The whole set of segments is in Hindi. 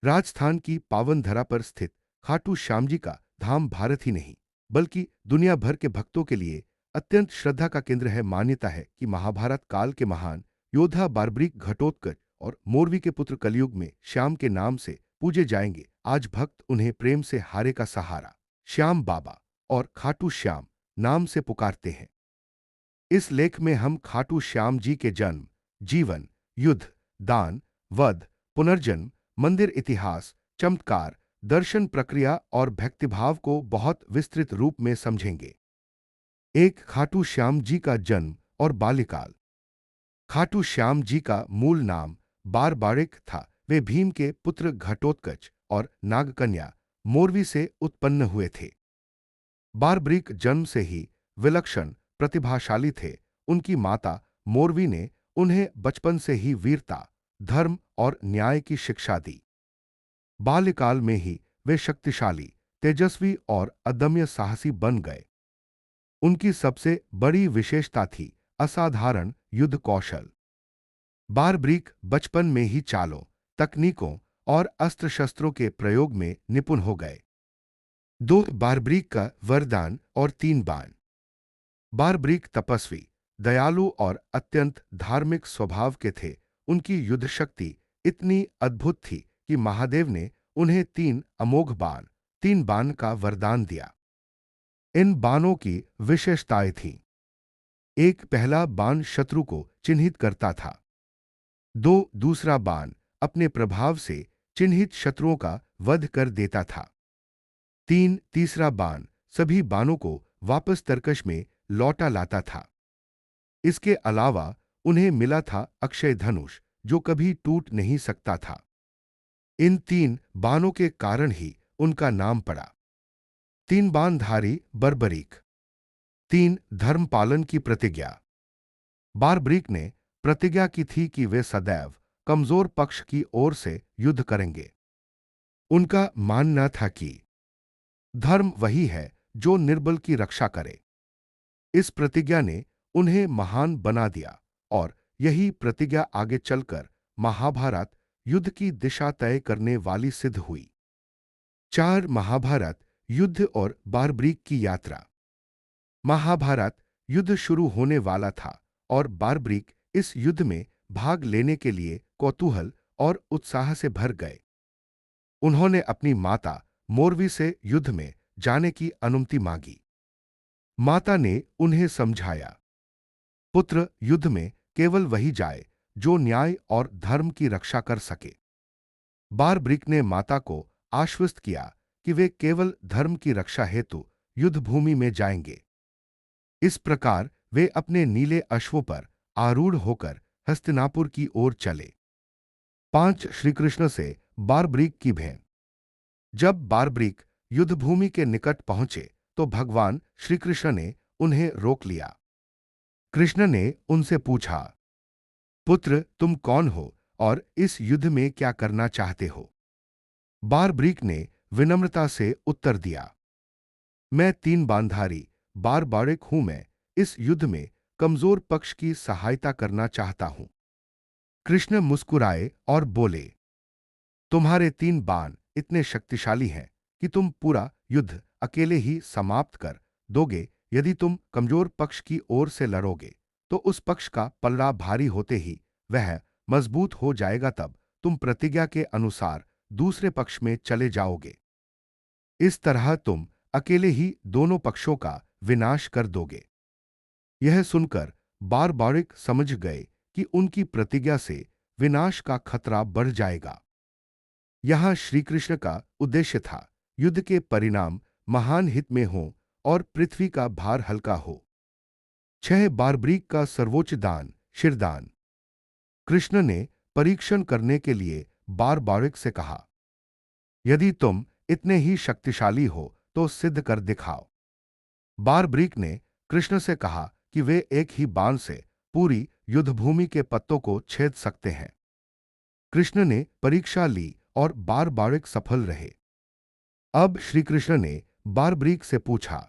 राजस्थान की पावन धरा पर स्थित खाटू श्याम जी का धाम भारत ही नहीं बल्कि दुनिया भर के भक्तों के लिए अत्यंत श्रद्धा का केंद्र है। मान्यता है कि महाभारत काल के महान योद्धा बारब्रिक घटोत्कच और मोरवी के पुत्र कलयुग में श्याम के नाम से पूजे जाएंगे। आज भक्त उन्हें प्रेम से हारे का सहारा श्याम बाबा और खाटू श्याम नाम से पुकारते हैं। इस लेख में हम खाटू श्याम जी के जन्म, जीवन, युद्ध, दान, वध, पुनर्जन्म, मंदिर इतिहास, चमत्कार, दर्शन प्रक्रिया और भक्तिभाव को बहुत विस्तृत रूप में समझेंगे। एक, खाटू श्याम जी का जन्म और बाल्यकाल। खाटू श्याम जी का मूल नाम बारबाड़िक था। वे भीम के पुत्र घटोत्कच और नागकन्या मोरवी से उत्पन्न हुए थे। बारब्रिक जन्म से ही विलक्षण प्रतिभाशाली थे। उनकी माता मोरवी ने उन्हें बचपन से ही वीरता, धर्म और न्याय की शिक्षा दी। बाल्यकाल में ही वे शक्तिशाली, तेजस्वी और अदम्य साहसी बन गए। उनकी सबसे बड़ी विशेषता थी असाधारण युद्ध कौशल। बारब्रिक बचपन में ही चालों, तकनीकों और अस्त्र शस्त्रों के प्रयोग में निपुण हो गए। 2, बारब्रिक का वरदान और 3 बाण। बारब्रिक तपस्वी, दयालु और अत्यंत धार्मिक स्वभाव के थे। उनकी युद्ध शक्ति इतनी अद्भुत थी कि महादेव ने उन्हें 3 अमोघ बाण, 3 बाण का वरदान दिया। इन बाणों की विशेषताएं थीं। 1, पहला बाण शत्रु को चिन्हित करता था। 2, दूसरा बाण अपने प्रभाव से चिन्हित शत्रुओं का वध कर देता था। 3, तीसरा बाण सभी बाणों को वापस तरकश में लौटा लाता था। इसके अलावा उन्हें मिला था अक्षय धनुष, जो कभी टूट नहीं सकता था। इन 3 बाणों के कारण ही उनका नाम पड़ा। 3 बाणधारी बर्बरीक। 3, धर्म पालन की प्रतिज्ञा। बारब्रिक ने प्रतिज्ञा की थी कि वे सदैव कमजोर पक्ष की ओर से युद्ध करेंगे। उनका मानना था कि धर्म वही है जो निर्बल की रक्षा करे। इस प्रतिज्ञा ने उन्हें महान बना दिया और यही प्रतिज्ञा आगे चलकर महाभारत युद्ध की दिशा तय करने वाली सिद्ध हुई। 4, महाभारत युद्ध और बारब्रिक की यात्रा। महाभारत युद्ध शुरू होने वाला था और बारब्रिक इस युद्ध में भाग लेने के लिए कौतूहल और उत्साह से भर गए। उन्होंने अपनी माता मोरवी से युद्ध में जाने की अनुमति मांगी। माता ने उन्हें समझाया, पुत्र, युद्ध में केवल वही जाए जो न्याय और धर्म की रक्षा कर सके। बारब्रिक ने माता को आश्वस्त किया कि वे केवल धर्म की रक्षा हेतु युद्ध भूमि में जाएंगे। इस प्रकार वे अपने नीले अश्वों पर आरूढ़ होकर हस्तिनापुर की ओर चले। 5, श्रीकृष्ण से बारब्रिक की भेंट। जब बारब्रिक युद्धभूमि के निकट पहुंचे तो भगवान श्रीकृष्ण ने उन्हें रोक लिया। कृष्ण ने उनसे पूछा, पुत्र, तुम कौन हो और इस युद्ध में क्या करना चाहते हो? बारब्रिक ने विनम्रता से उत्तर दिया, मैं 3 बाणधारी बारबाड़िक हूं। मैं इस युद्ध में कमजोर पक्ष की सहायता करना चाहता हूं। कृष्ण मुस्कुराए और बोले, तुम्हारे 3 बाण इतने शक्तिशाली हैं कि तुम पूरा युद्ध अकेले ही समाप्त कर दोगे। यदि तुम कमजोर पक्ष की ओर से लड़ोगे तो उस पक्ष का पल्ला भारी होते ही वह मजबूत हो जाएगा। तब तुम प्रतिज्ञा के अनुसार दूसरे पक्ष में चले जाओगे। इस तरह तुम अकेले ही दोनों पक्षों का विनाश कर दोगे। यह सुनकर बारबाड़िक समझ गए कि उनकी प्रतिज्ञा से विनाश का खतरा बढ़ जाएगा। यहां श्रीकृष्ण का उद्देश्य था युद्ध के परिणाम महान हित में हों और पृथ्वी का भार हल्का हो। 6, बारब्रिक का सर्वोच्च दान, शिरदान। कृष्ण ने परीक्षण करने के लिए बारबाड़िक से कहा, यदि तुम इतने ही शक्तिशाली हो तो सिद्ध कर दिखाओ। बारब्रिक ने कृष्ण से कहा कि वे एक ही बाण से पूरी युद्धभूमि के पत्तों को छेद सकते हैं। कृष्ण ने परीक्षा ली और बारबाड़िक सफल रहे। अब श्रीकृष्ण ने बारब्रिक से पूछा,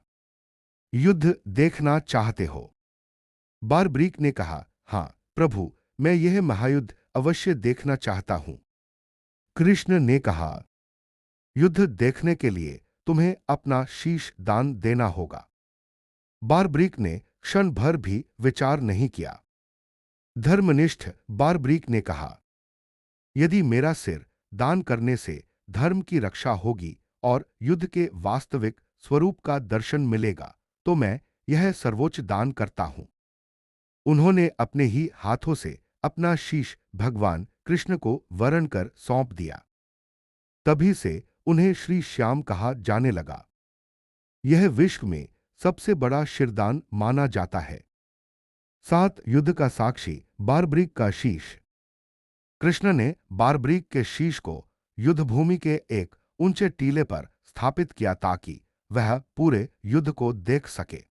युद्ध देखना चाहते हो? बारब्रिक ने कहा, हां प्रभु, मैं यह महायुद्ध अवश्य देखना चाहता हूं। कृष्ण ने कहा, युद्ध देखने के लिए तुम्हें अपना शीश दान देना होगा। बारब्रीक ने क्षण भर भी विचार नहीं किया। धर्मनिष्ठ बारब्रीक ने कहा, यदि मेरा सिर दान करने से धर्म की रक्षा होगी और युद्ध के वास्तविक स्वरूप का दर्शन मिलेगा, तो मैं यह सर्वोच्च दान करता हूं। उन्होंने अपने ही हाथों से अपना शीश भगवान कृष्ण को वरण कर सौंप दिया। तभी से उन्हें श्री श्याम कहा जाने लगा। यह विश्व में सबसे बड़ा शिरदान माना जाता है। 7 युद्ध का साक्षी बारब्रीक का शीश। कृष्ण ने बारब्रीक के शीश को युद्धभूमि के एक ऊंचे टीले पर स्थापित किया ताकि वह पूरे युद्ध को देख सके।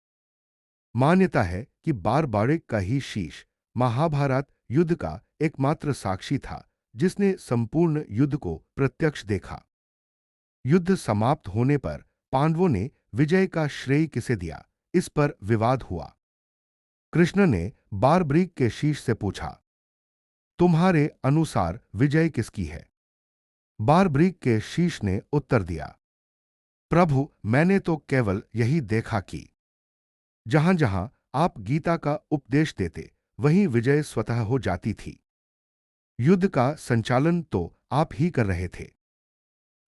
मान्यता है कि बारब्रीक का ही शीश महाभारत युद्ध का एकमात्र साक्षी था जिसने संपूर्ण युद्ध को प्रत्यक्ष देखा। युद्ध समाप्त होने पर पांडवों ने विजय का श्रेय किसे दिया, इस पर विवाद हुआ। कृष्ण ने बारब्रीक के शीश से पूछा, तुम्हारे अनुसार विजय किसकी है? बारब्रीक के शीश ने उत्तर दिया, प्रभु, मैंने तो केवल यही देखा कि जहां जहां आप गीता का उपदेश देते वहीं विजय स्वतः हो जाती थी। युद्ध का संचालन तो आप ही कर रहे थे।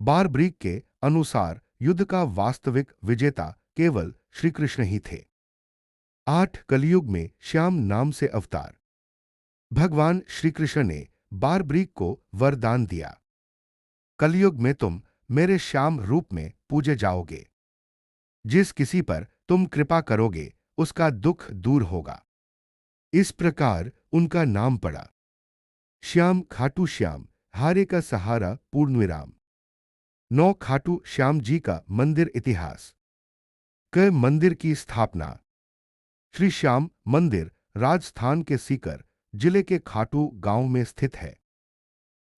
बारब्रीक के अनुसार युद्ध का वास्तविक विजेता केवल श्री कृष्ण ही थे। 8 कलयुग में श्याम नाम से अवतार। भगवान श्री कृष्ण ने बारब्रीक को वरदान दिया, कलयुग में तुम मेरे श्याम रूप में पूजे जाओगे। जिस किसी पर तुम कृपा करोगे उसका दुख दूर होगा। इस प्रकार उनका नाम पड़ा। श्याम खाटू श्याम, हारे का सहारा पूर्णविराम। 9 खाटू श्याम जी का मंदिर इतिहास। क मंदिर की स्थापना। श्री श्याम मंदिर राजस्थान के सीकर जिले के खाटू गांव में स्थित है।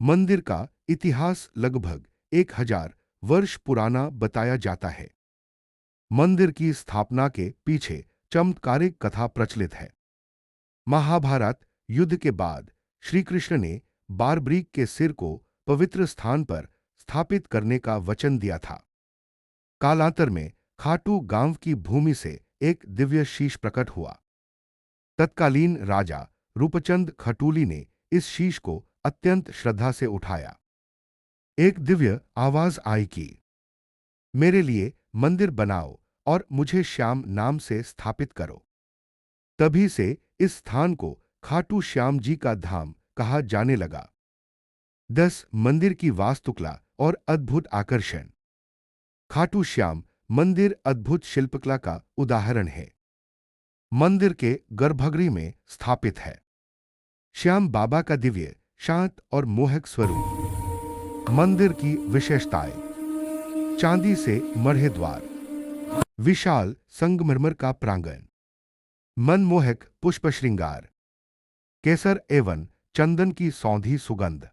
मंदिर का इतिहास लगभग 1000 वर्ष पुराना बताया जाता है। मंदिर की स्थापना के पीछे चमत्कारिक कथा प्रचलित है। महाभारत युद्ध के बाद श्री कृष्ण ने बारब्रीक के सिर को पवित्र स्थान पर स्थापित करने का वचन दिया था। कालांतर में खाटू गांव की भूमि से एक दिव्य शीश प्रकट हुआ। तत्कालीन राजा रूपचंद खटूली ने इस शीश को अत्यंत श्रद्धा से उठाया। एक दिव्य आवाज आई कि मेरे लिए मंदिर बनाओ और मुझे श्याम नाम से स्थापित करो। तभी से इस स्थान को खाटू श्याम जी का धाम कहा जाने लगा। 10 मंदिर की वास्तुकला और अद्भुत आकर्षण। खाटू श्याम मंदिर अद्भुत शिल्पकला का उदाहरण है। मंदिर के गर्भगृह में स्थापित है श्याम बाबा का दिव्य, शांत और मोहक स्वरूप। मंदिर की विशेषताएं। चांदी से मढ़े द्वार, विशाल संगमरमर का प्रांगण, मनमोहक पुष्प श्रृंगार, केसर एवं चंदन की सौंधी सुगंध,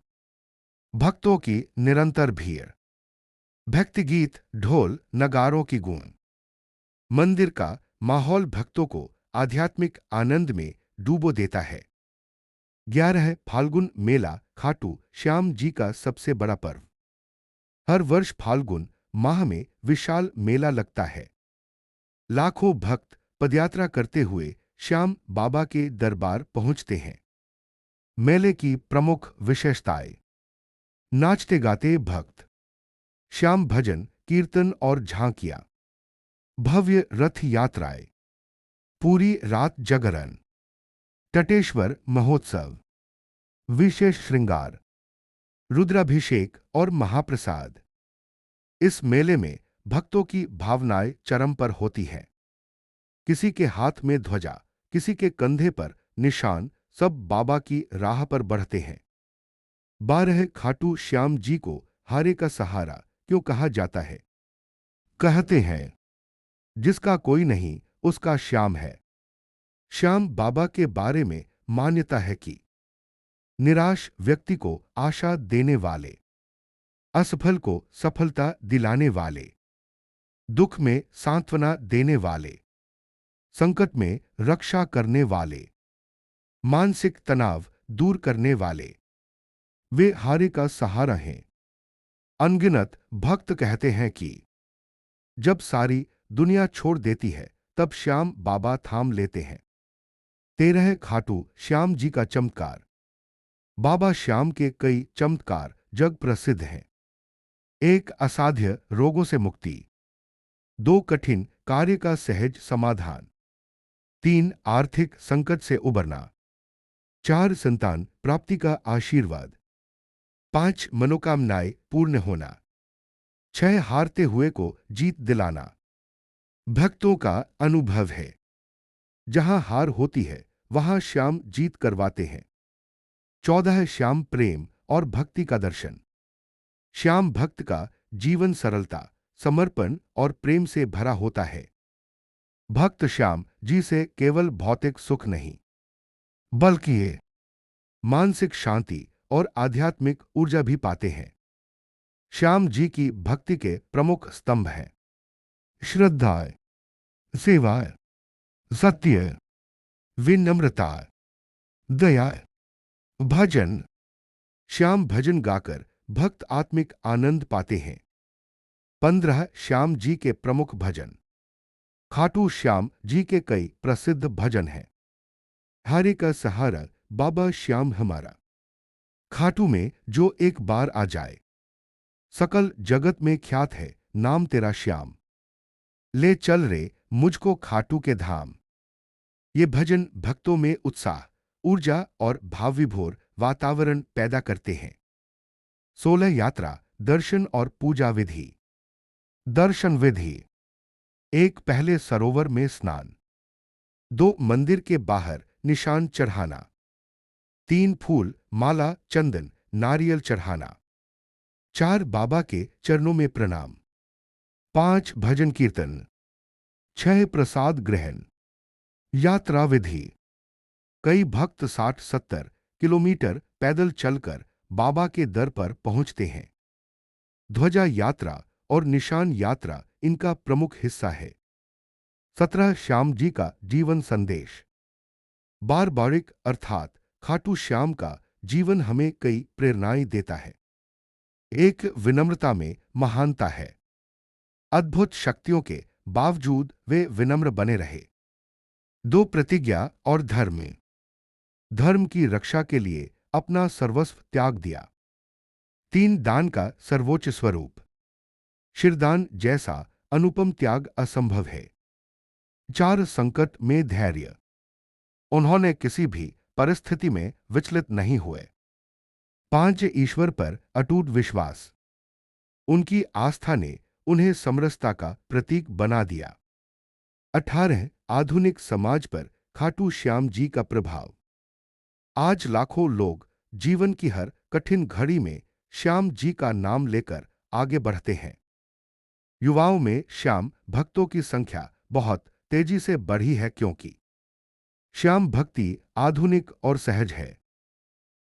भक्तों की निरंतर भीड़, भक्ति गीत, ढोल नगारों की गूंज। मंदिर का माहौल भक्तों को आध्यात्मिक आनंद में डूबो देता है। 11 फाल्गुन मेला खाटू श्याम जी का सबसे बड़ा पर्व। हर वर्ष फाल्गुन माह में विशाल मेला लगता है। लाखों भक्त पदयात्रा करते हुए श्याम बाबा के दरबार पहुंचते हैं। मेले की प्रमुख विशेषताएं। नाचते गाते भक्त, श्याम भजन, कीर्तन और झांकियां, भव्य रथ यात्राएं, पूरी रात जागरण, तटेश्वर महोत्सव, विशेष श्रृंगार, रुद्राभिषेक और महाप्रसाद। इस मेले में भक्तों की भावनाएं चरम पर होती हैं। किसी के हाथ में ध्वजा, किसी के कंधे पर निशान, सब बाबा की राह पर बढ़ते हैं। 12 खाटू श्याम जी को हारे का सहारा क्यों कहा जाता है? कहते हैं, जिसका कोई नहीं उसका श्याम है। श्याम बाबा के बारे में मान्यता है कि निराश व्यक्ति को आशा देने वाले, असफल को सफलता दिलाने वाले, दुख में सांत्वना देने वाले, संकट में रक्षा करने वाले, मानसिक तनाव दूर करने वाले, वे हारे का सहारा हैं। अनगिनत भक्त कहते हैं कि जब सारी दुनिया छोड़ देती है तब श्याम बाबा थाम लेते हैं। 13 खाटू श्याम जी का चमत्कार। बाबा श्याम के कई चमत्कार जग प्रसिद्ध हैं। एक असाध्य रोगों से मुक्ति, 2 कठिन कार्य का सहज समाधान, 3 आर्थिक संकट से उबरना, 4 संतान प्राप्ति का आशीर्वाद, 5 मनोकामनाएं पूर्ण होना, 6 हारते हुए को जीत दिलाना। भक्तों का अनुभव है, जहां हार होती है वहां श्याम जीत करवाते हैं। 14 श्याम प्रेम और भक्ति का दर्शन। श्याम भक्त का जीवन सरलता, समर्पण और प्रेम से भरा होता है। भक्त श्याम जी से केवल भौतिक सुख नहीं, बल्कि ये मानसिक शांति और आध्यात्मिक ऊर्जा भी पाते हैं। श्याम जी की भक्ति के प्रमुख स्तंभ हैं श्रद्धा, सेवा, सत्य, विनम्रता, दया, भजन। श्याम भजन गाकर भक्त आत्मिक आनंद पाते हैं। 15 श्याम जी के प्रमुख भजन। खाटू श्याम जी के कई प्रसिद्ध भजन हैं। हारे का सहारा बाबा श्याम हमारा। खाटू में जो एक बार आ जाए, सकल जगत में ख्यात है नाम तेरा श्याम। ले चल रे मुझको खाटू के धाम। ये भजन भक्तों में उत्साह, ऊर्जा और भाव विभोर वातावरण पैदा करते हैं। 16 यात्रा, दर्शन और पूजा विधि। दर्शन विधि। 1 पहले सरोवर में स्नान, 2 मंदिर के बाहर निशान चढ़ाना, 3 फूल, माला, चंदन, नारियल चढ़ाना, 4 बाबा के चरणों में प्रणाम, 5 भजन कीर्तन, 6 प्रसाद ग्रहण। यात्रा विधि। कई भक्त 60-70 किलोमीटर पैदल चलकर बाबा के दर पर पहुंचते हैं। ध्वजा यात्रा और निशान यात्रा इनका प्रमुख हिस्सा है। 17 श्याम जी का जीवन संदेश। बारबारिक अर्थात खाटू श्याम का जीवन हमें कई प्रेरणाएं देता है। एक विनम्रता में महानता है। अद्भुत शक्तियों के बावजूद वे विनम्र बने रहे। 2 प्रतिज्ञा और धर्म। धर्म की रक्षा के लिए अपना सर्वस्व त्याग दिया। 3 दान का सर्वोच्च स्वरूप। शिरदान जैसा अनुपम त्याग असंभव है। 4 संकट में धैर्य। उन्होंने किसी भी परिस्थिति में विचलित नहीं हुए। 5 ईश्वर पर अटूट विश्वास। उनकी आस्था ने उन्हें समरसता का प्रतीक बना दिया। 18 आधुनिक समाज पर खाटू श्याम जी का प्रभाव। आज लाखों लोग जीवन की हर कठिन घड़ी में श्याम जी का नाम लेकर आगे बढ़ते हैं। युवाओं में श्याम भक्तों की संख्या बहुत तेजी से बढ़ी है क्योंकि श्याम भक्ति आधुनिक और सहज है।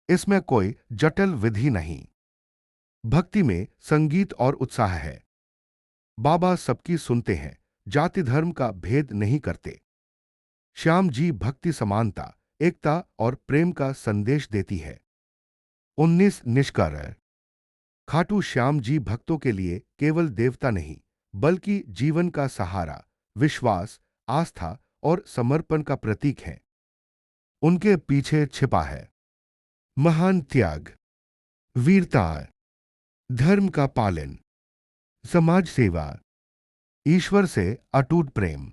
इसमें कोई जटिल विधि नहीं। भक्ति में संगीत और उत्साह है। बाबा सबकी सुनते हैं, जाति धर्म का भेद नहीं करते। श्याम जी भक्ति समानता, एकता और प्रेम का संदेश देती है। 19 निष्कर्ष। खाटू श्याम जी भक्तों के लिए केवल देवता नहीं, बल्कि जीवन का सहारा, विश्वास, आस्था और समर्पण का प्रतीक है। उनके पीछे छिपा है महान त्याग, वीरता, धर्म का पालन, समाज सेवा, ईश्वर से अटूट प्रेम।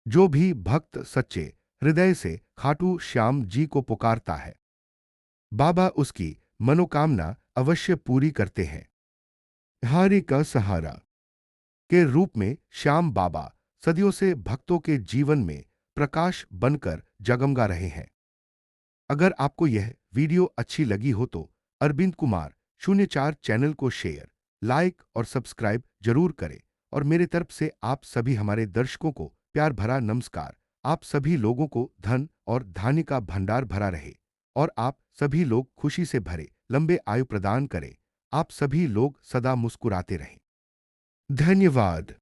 जो भी भक्त सच्चे हृदय से खाटू श्याम जी को पुकारता है, बाबा उसकी मनोकामना अवश्य पूरी करते हैं। हारे का सहारा के रूप में श्याम बाबा सदियों से भक्तों के जीवन में प्रकाश बनकर जगमगा रहे हैं। अगर आपको यह वीडियो अच्छी लगी हो तो अरविंद कुमार 04 चैनल को शेयर, लाइक और सब्सक्राइब जरूर करें। और मेरे तरफ से आप सभी हमारे दर्शकों को प्यार भरा नमस्कार। आप सभी लोगों को धन और धान्य का भंडार भरा रहे और आप सभी लोग खुशी से भरे लंबे आयु प्रदान करें। आप सभी लोग सदा मुस्कुराते रहें। धन्यवाद।